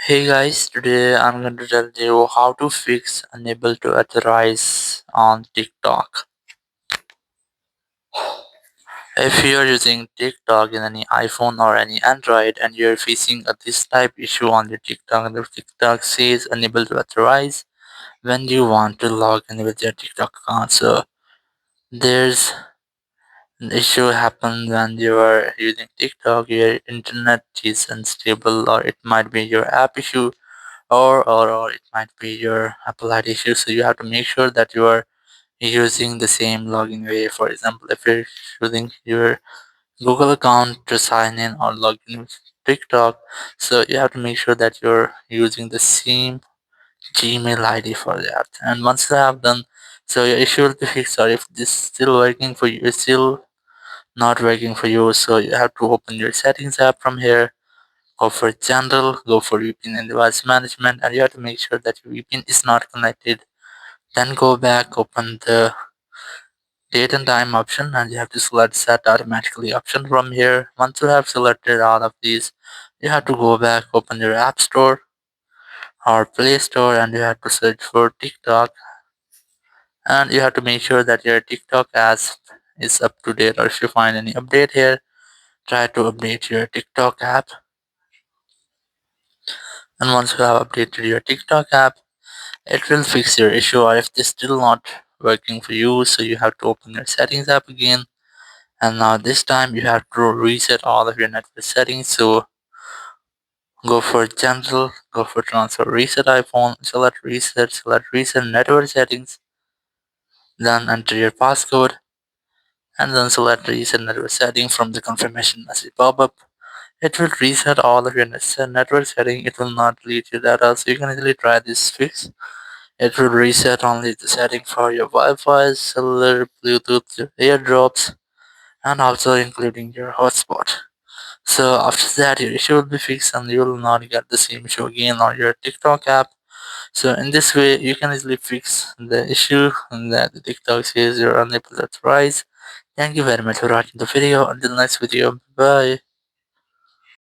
Hey guys, today I'm going to tell you how to fix unable to authorize on TikTok. If you're using TikTok in any iPhone or any Android and you're facing this type issue on your TikTok and the TikTok says unable to authorize when you want to log in with your TikTok account. So there's an issue happen when you are using TikTok, your internet is unstable or it might be your app issue or it might be your applied issue. So you have to make sure that you are using the same login way. For example, if you're using your Google account to sign in or log in with TikTok, so you have to make sure that you're using the same Gmail ID for that. And once you have done, so your issue will be fixed. Or if this is still working for you, it's still not working for you, so you have to open your settings app from here. Go for general, go for VPN and device management, and you have to make sure that your VPN is not connected. Then go back, open the date and time option, and you have to select set automatically option from here. Once you have selected all of these, you have to go back, open your app store or Play Store, and you have to search for TikTok, and you have to make sure that your TikTok app is up to date, or if you find any update here, try to update your TikTok app. And once you have updated your TikTok app, it will fix your issue. Or if this still not working for you, so you have to open your settings app again, and now this time you have to reset all of your network settings. So go for general, go for transfer reset iPhone, select reset network settings, then enter your passcode, and then select reset network setting from the confirmation message pop-up. It will reset all of your network setting. It will not delete your data, so you can easily try this fix. It will reset only the setting for your Wi-Fi, cellular, Bluetooth, your AirDrops, and also including your hotspot. So after that, your issue will be fixed and you will not get the same issue again on your TikTok app. So in this way, you can easily fix the issue that the TikTok says you're unable to authorize. Thank you very much for watching the video. Until next video, bye.